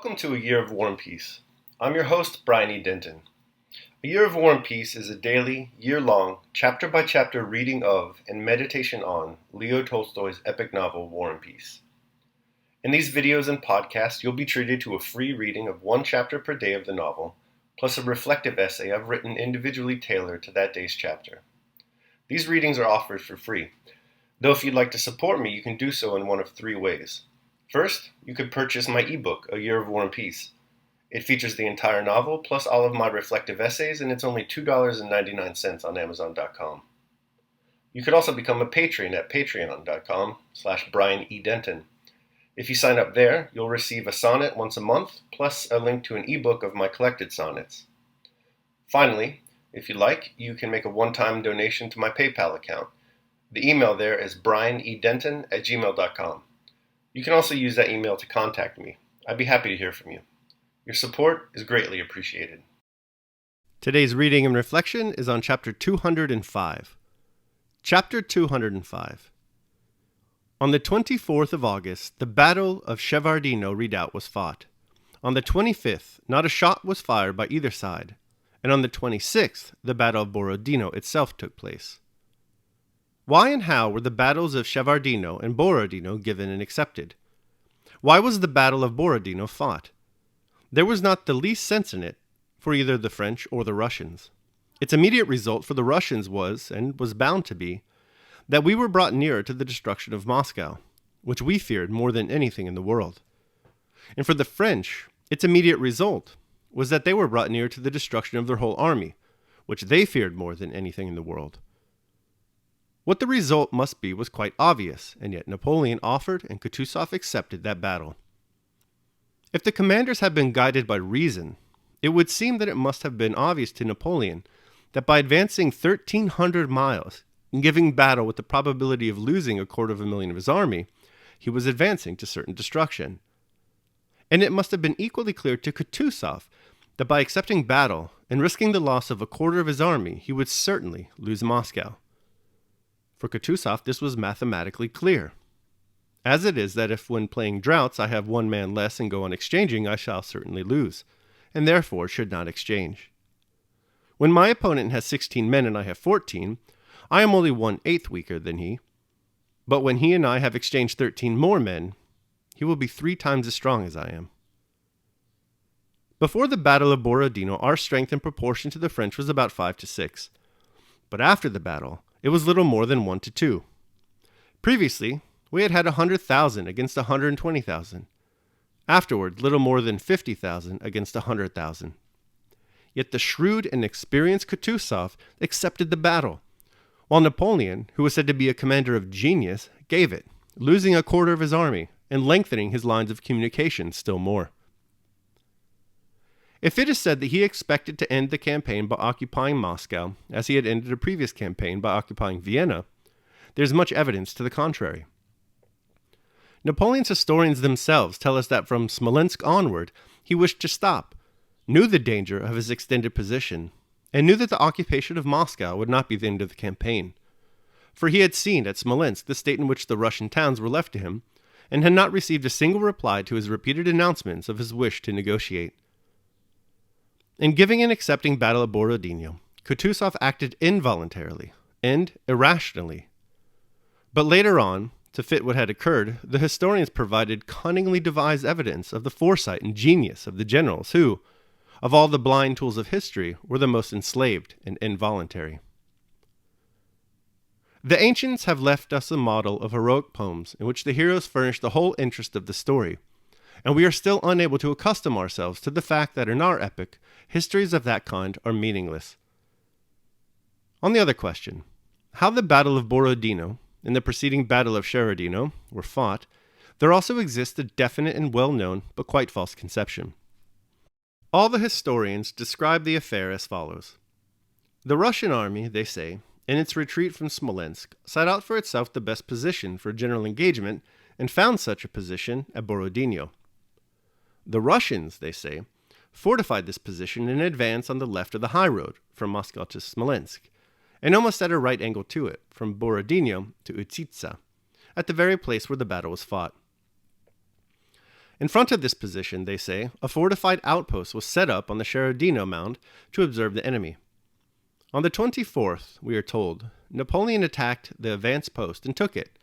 Welcome to A Year of War and Peace. I'm your host, Brian E. Denton. A Year of War and Peace is a daily, year-long, chapter-by-chapter reading of and meditation on Leo Tolstoy's epic novel, War and Peace. In these videos and podcasts, you'll be treated to a free reading of one chapter per day of the novel, plus a reflective essay I've written individually tailored to that day's chapter. These readings are offered for free, though if you'd like to support me, you can do so in one of three ways. First, you could purchase my ebook, A Year of War and Peace. It features the entire novel, plus all of my reflective essays, and it's only $2.99 on Amazon.com. You could also become a patron at patreon.com/BrianEDenton. If you sign up there, you'll receive a sonnet once a month, plus a link to an ebook of my collected sonnets. Finally, if you like, you can make a one-time donation to my PayPal account. The email there is brianedenton@gmail.com. You can also use that email to contact me. I'd be happy to hear from you. Your support is greatly appreciated. Today's reading and reflection is on Chapter 205. Chapter 205. On the 24th of August, the Battle of Shevardino Redoubt was fought. On the 25th, not a shot was fired by either side. And on the 26th, the Battle of Borodino itself took place. Why and how were the battles of Shevardino and Borodino given and accepted? Why was the Battle of Borodino fought? There was not the least sense in it for either the French or the Russians. Its immediate result for the Russians was, and was bound to be, that we were brought nearer to the destruction of Moscow, which we feared more than anything in the world. And for the French, its immediate result was that they were brought nearer to the destruction of their whole army, which they feared more than anything in the world. What the result must be was quite obvious, and yet Napoleon offered and Kutuzov accepted that battle. If the commanders had been guided by reason, it would seem that it must have been obvious to Napoleon that by advancing 1,300 miles and giving battle with the probability of losing 250,000 of his army, he was advancing to certain destruction. And it must have been equally clear to Kutuzov that by accepting battle and risking the loss of 1/4 of his army, he would certainly lose Moscow. For Kutuzov, this was mathematically clear. As it is that if when playing draughts I have one man less and go on exchanging, I shall certainly lose, and therefore should not exchange. When my opponent has 16 men and I have 14, I am only 1/8 weaker than he. But when he and I have exchanged 13 more men, he will be 3 times as strong as I am. Before the Battle of Borodino, our strength in proportion to the French was about 5 to 6. But after the battle, it was little more than 1 to 2. Previously, we had 100,000 against 120,000. Afterward, little more than 50,000 against 100,000. Yet the shrewd and experienced Kutuzov accepted the battle, while Napoleon, who was said to be a commander of genius, gave it, losing 1/4 of his army and lengthening his lines of communication still more. If it is said that he expected to end the campaign by occupying Moscow, as he had ended a previous campaign by occupying Vienna, there is much evidence to the contrary. Napoleon's historians themselves tell us that from Smolensk onward, he wished to stop, knew the danger of his extended position, and knew that the occupation of Moscow would not be the end of the campaign. For he had seen at Smolensk the state in which the Russian towns were left to him, and had not received a single reply to his repeated announcements of his wish to negotiate. In giving and accepting battle at Borodino, Kutuzov acted involuntarily and irrationally. But later on, to fit what had occurred, the historians provided cunningly devised evidence of the foresight and genius of the generals who, of all the blind tools of history, were the most enslaved and involuntary. The ancients have left us a model of heroic poems in which the heroes furnish the whole interest of the story, and we are still unable to accustom ourselves to the fact that in our epic, histories of that kind are meaningless. On the other question, how the Battle of Borodino and the preceding Battle of Shevardino were fought, there also exists a definite and well-known but quite false conception. All the historians describe the affair as follows. The Russian army, they say, in its retreat from Smolensk, sought out for itself the best position for general engagement and found such a position at Borodino. The Russians, they say, fortified this position in advance on the left of the high road from Moscow to Smolensk, and almost at a right angle to it, from Borodino to Utsitsa, at the very place where the battle was fought. In front of this position, they say, a fortified outpost was set up on the Sherardino mound to observe the enemy. On the 24th, we are told, Napoleon attacked the advanced post and took it,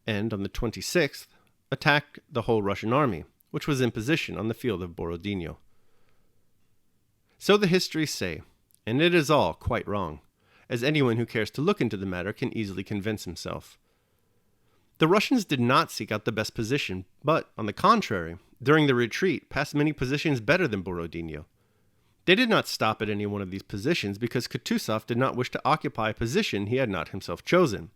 and on the 26th, attacked the whole Russian army, which was in position on the field of Borodino. So the histories say, and it is all quite wrong, as anyone who cares to look into the matter can easily convince himself. The Russians did not seek out the best position, but, on the contrary, during the retreat, passed many positions better than Borodino. They did not stop at any one of these positions because Kutuzov did not wish to occupy a position he had not himself chosen,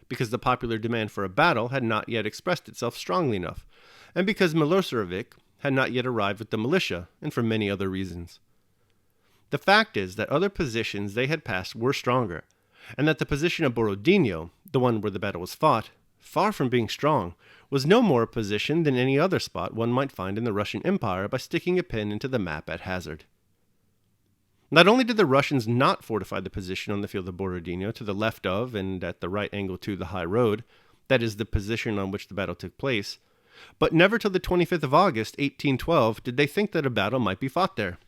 because the popular demand for a battle had not yet expressed itself strongly enough, and because Milosevic had not yet arrived with the militia, and for many other reasons. The fact is that other positions they had passed were stronger, and that the position of Borodino, the one where the battle was fought, far from being strong, was no more a position than any other spot one might find in the Russian Empire by sticking a pin into the map at hazard. Not only did the Russians not fortify the position on the field of Borodino to the left of and at the right angle to the high road, that is, the position on which the battle took place, but never till the 25th of August, 1812, did they think that a battle might be fought there.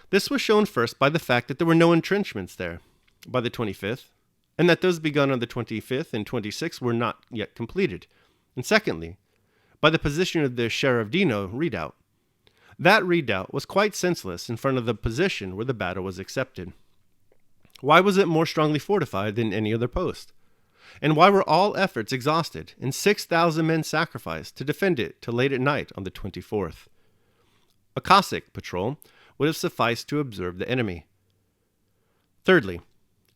This was shown first by the fact that there were no entrenchments there by the 25th, and that those begun on the 25th and 26th were not yet completed, and secondly, by the position of the Sherardino redoubt. That redoubt was quite senseless in front of the position where the battle was accepted. Why was it more strongly fortified than any other post? And why were all efforts exhausted and 6,000 men sacrificed to defend it till late at night on the 24th? A Cossack patrol would have sufficed to observe the enemy. Thirdly,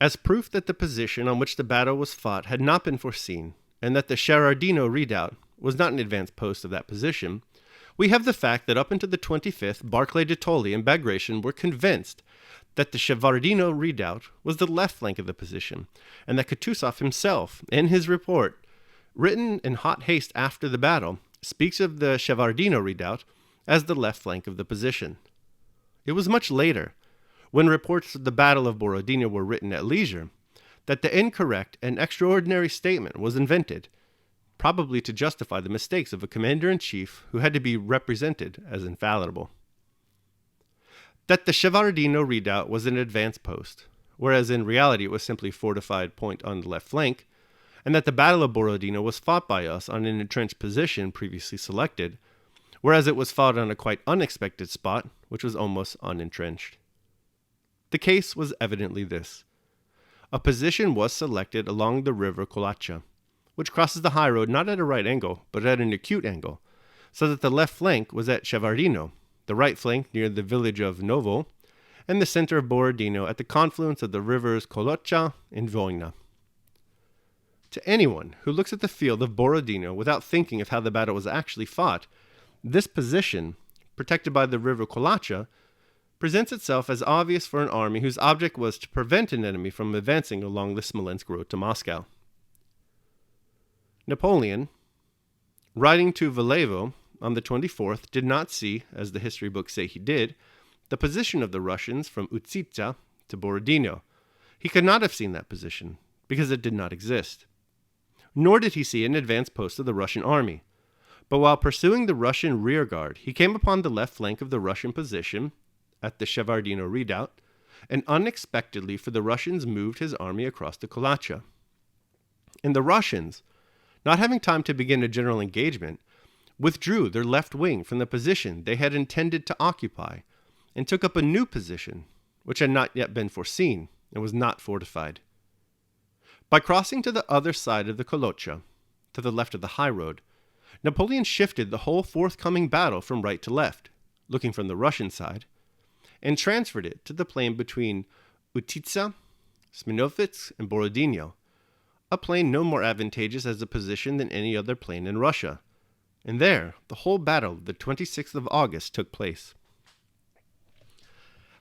as proof that the position on which the battle was fought had not been foreseen, and that the Sherardino redoubt was not an advanced post of that position, we have the fact that up until the 25th, Barclay de Tolly and Bagration were convinced that the Sherardino redoubt was the left flank of the position, and that Kutuzov himself, in his report, written in hot haste after the battle, speaks of the Sherardino redoubt as the left flank of the position. It was much later, when reports of the Battle of Borodino were written at leisure, that the incorrect and extraordinary statement was invented, probably to justify the mistakes of a commander-in-chief who had to be represented as infallible. That the Sherardino redoubt was an advanced post, whereas in reality it was simply a fortified point on the left flank, and that the Battle of Borodino was fought by us on an entrenched position previously selected, whereas it was fought on a quite unexpected spot, which was almost unentrenched. The case was evidently this. A position was selected along the river Kolacha, which crosses the high road not at a right angle, but at an acute angle, so that the left flank was at Sherardino, the right flank near the village of Novo, and the center of Borodino at the confluence of the rivers Kolocha and Vojna. To anyone who looks at the field of Borodino without thinking of how the battle was actually fought, this position, protected by the river Kolacha, presents itself as obvious for an army whose object was to prevent an enemy from advancing along the Smolensk road to Moscow. Napoleon, riding to Valevo on the 24th, did not see, as the history books say he did, the position of the Russians from Utsitsa to Borodino. He could not have seen that position, because it did not exist. Nor did he see an advanced post of the Russian army. But while pursuing the Russian rearguard, he came upon the left flank of the Russian position at the Sherardino redoubt, and unexpectedly for the Russians moved his army across the Kolacha. And the Russians, not having time to begin a general engagement, withdrew their left wing from the position they had intended to occupy, and took up a new position, which had not yet been foreseen and was not fortified. By crossing to the other side of the Kolocha, to the left of the high road, Napoleon shifted the whole forthcoming battle from right to left, looking from the Russian side, and transferred it to the plain between Utitsa, Sminovitz, and Borodino, a plain no more advantageous as a position than any other plain in Russia, and there the whole battle of the 26th of August took place.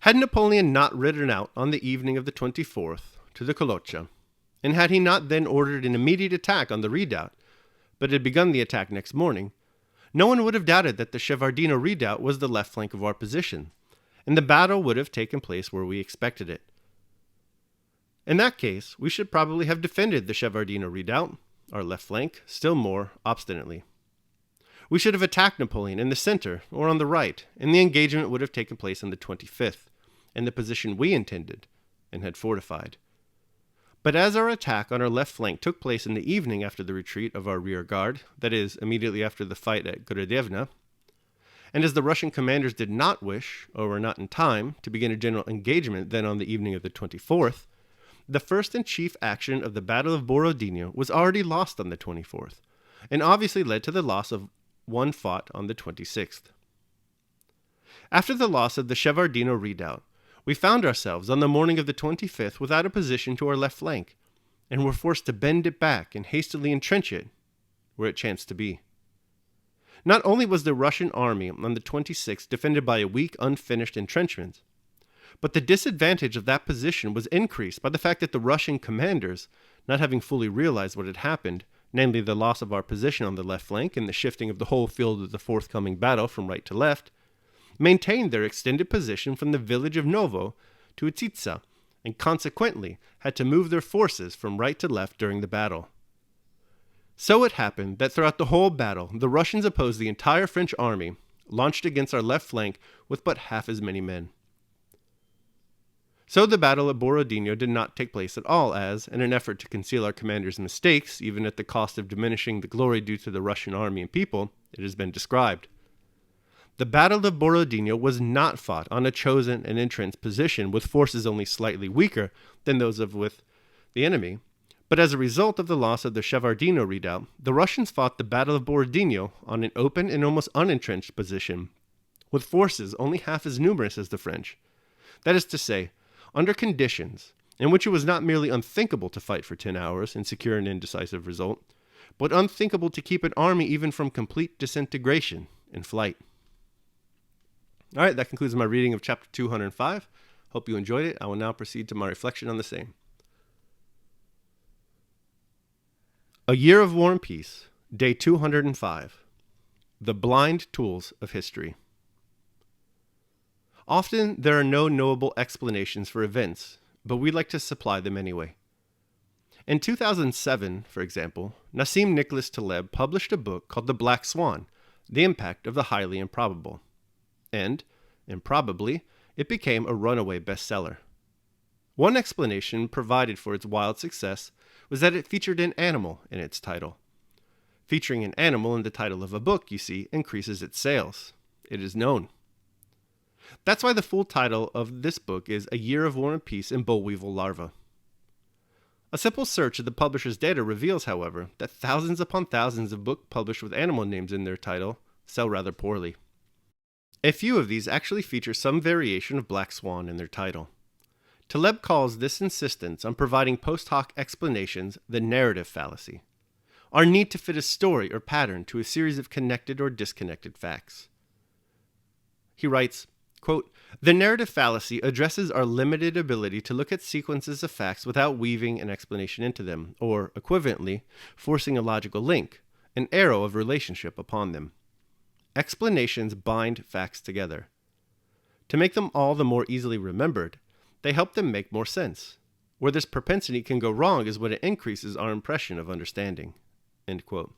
Had Napoleon not ridden out on the evening of the 24th to the Kolocha, and had he not then ordered an immediate attack on the redoubt, but had begun the attack next morning, no one would have doubted that the Sherardino redoubt was the left flank of our position, and the battle would have taken place where we expected it. In that case, we should probably have defended the Sherardino redoubt, our left flank, still more obstinately. We should have attacked Napoleon in the center or on the right, and the engagement would have taken place on the 25th, in the position we intended and had fortified. But as our attack on our left flank took place in the evening after the retreat of our rear guard, that is, immediately after the fight at Gorodevna, and as the Russian commanders did not wish, or were not in time, to begin a general engagement then on the evening of the 24th, the first and chief action of the Battle of Borodino was already lost on the 24th, and obviously led to the loss of one fought on the 26th. After the loss of the Shevardino redoubt, we found ourselves on the morning of the 25th without a position to our left flank, and were forced to bend it back and hastily entrench it where it chanced to be. Not only was the Russian army on the 26th defended by a weak, unfinished entrenchment, but the disadvantage of that position was increased by the fact that the Russian commanders, not having fully realized what had happened, namely the loss of our position on the left flank and the shifting of the whole field of the forthcoming battle from right to left, maintained their extended position from the village of Novo to Utitsa, and consequently had to move their forces from right to left during the battle. So it happened that throughout the whole battle, the Russians opposed the entire French army, launched against our left flank with but half as many men. So the battle at Borodino did not take place at all as, in an effort to conceal our commander's mistakes, even at the cost of diminishing the glory due to the Russian army and people, it has been described. The Battle of Borodino was not fought on a chosen and entrenched position with forces only slightly weaker than those with the enemy, but as a result of the loss of the Shevardino redoubt, the Russians fought the Battle of Borodino on an open and almost unentrenched position, with forces only half as numerous as the French. That is to say, under conditions in which it was not merely unthinkable to fight for 10 hours and secure an indecisive result, but unthinkable to keep an army even from complete disintegration in flight. All right, that concludes my reading of chapter 205. Hope you enjoyed it. I will now proceed to my reflection on the same. A Year of War and Peace, Day 205. The Blind Tools of History. Often there are no knowable explanations for events, but we like to supply them anyway. In 2007, for example, Nassim Nicholas Taleb published a book called The Black Swan, The Impact of the Highly Improbable. And, improbably, it became a runaway bestseller. One explanation provided for its wild success was that it featured an animal in its title. Featuring an animal in the title of a book, you see, increases its sales. It is known. That's why the full title of this book is A Year of War and Peace in Boll Weevil Larva. A simple search of the publisher's data reveals, however, that thousands upon thousands of books published with animal names in their title sell rather poorly. A few of these actually feature some variation of black swan in their title. Taleb calls this insistence on providing post hoc explanations the narrative fallacy, our need to fit a story or pattern to a series of connected or disconnected facts. He writes, quote, "The narrative fallacy addresses our limited ability to look at sequences of facts without weaving an explanation into them, or, equivalently, forcing a logical link, an arrow of relationship upon them. Explanations bind facts together. To make them all the more easily remembered, they help them make more sense. Where this propensity can go wrong is when it increases our impression of understanding." End quote.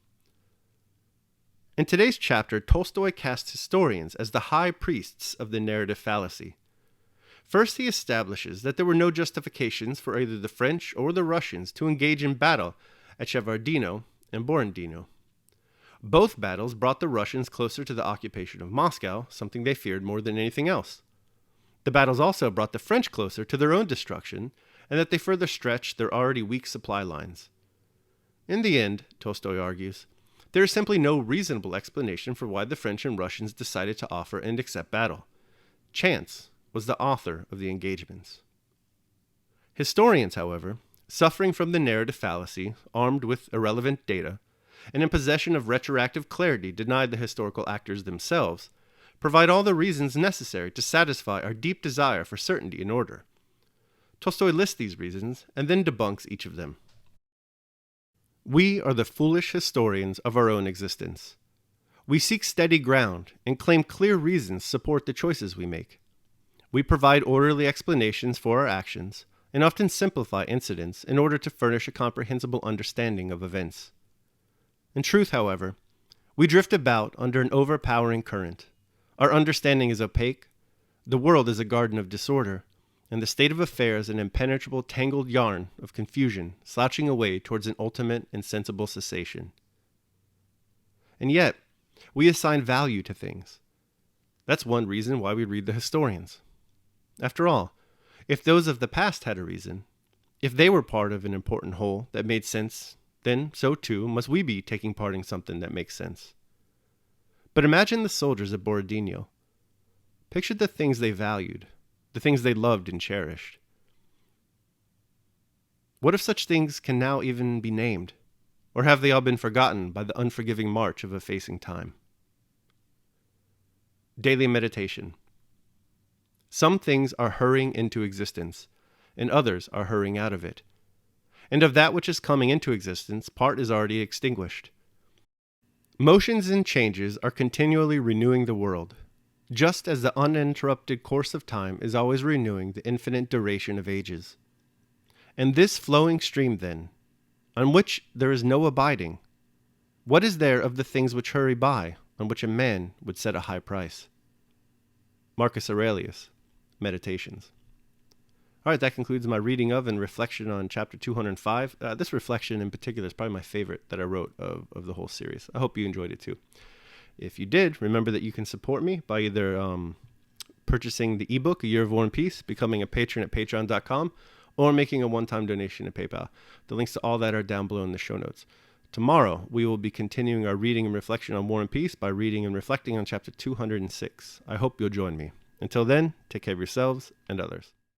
In today's chapter, Tolstoy casts historians as the high priests of the narrative fallacy. First, he establishes that there were no justifications for either the French or the Russians to engage in battle at Shevardino and Borodino. Both battles brought the Russians closer to the occupation of Moscow, something they feared more than anything else. The battles also brought the French closer to their own destruction, and that they further stretched their already weak supply lines. In the end, Tolstoy argues, there is simply no reasonable explanation for why the French and Russians decided to offer and accept battle. Chance was the author of the engagements. Historians, however, suffering from the narrative fallacy, armed with irrelevant data, and in possession of retroactive clarity denied the historical actors themselves, provide all the reasons necessary to satisfy our deep desire for certainty and order. Tolstoy lists these reasons and then debunks each of them. We are the foolish historians of our own existence. We seek steady ground and claim clear reasons support the choices we make. We provide orderly explanations for our actions and often simplify incidents in order to furnish a comprehensible understanding of events. In truth, however, We drift about under an overpowering current. Our understanding is opaque. The world is a garden of disorder, and the state of affairs an impenetrable tangled yarn of confusion slouching away towards an ultimate and sensible cessation. And yet, we assign value to things. That's one reason why we read the historians. After all, if those of the past had a reason, if they were part of an important whole that made sense, then so too must we be taking part in something that makes sense. But imagine the soldiers at Borodino. Picture the things they valued, the things they loved and cherished. What if such things can now even be named? Or have they all been forgotten by the unforgiving march of effacing time? Daily meditation. Some things are hurrying into existence, and others are hurrying out of it. And of that which is coming into existence, part is already extinguished. Motions and changes are continually renewing the world, just as the uninterrupted course of time is always renewing the infinite duration of ages. And this flowing stream, then, on which there is no abiding, what is there of the things which hurry by, on which a man would set a high price? Marcus Aurelius, Meditations. All right, that concludes my reading of and reflection on chapter 205. This reflection in particular is probably my favorite that I wrote of the whole series. I hope you enjoyed it too. If you did, remember that you can support me by either purchasing the ebook, A Year of War and Peace, becoming a patron at patreon.com, or making a one-time donation at PayPal. The links to all that are down below in the show notes. Tomorrow, we will be continuing our reading and reflection on War and Peace by reading and reflecting on chapter 206. I hope you'll join me. Until then, take care of yourselves and others.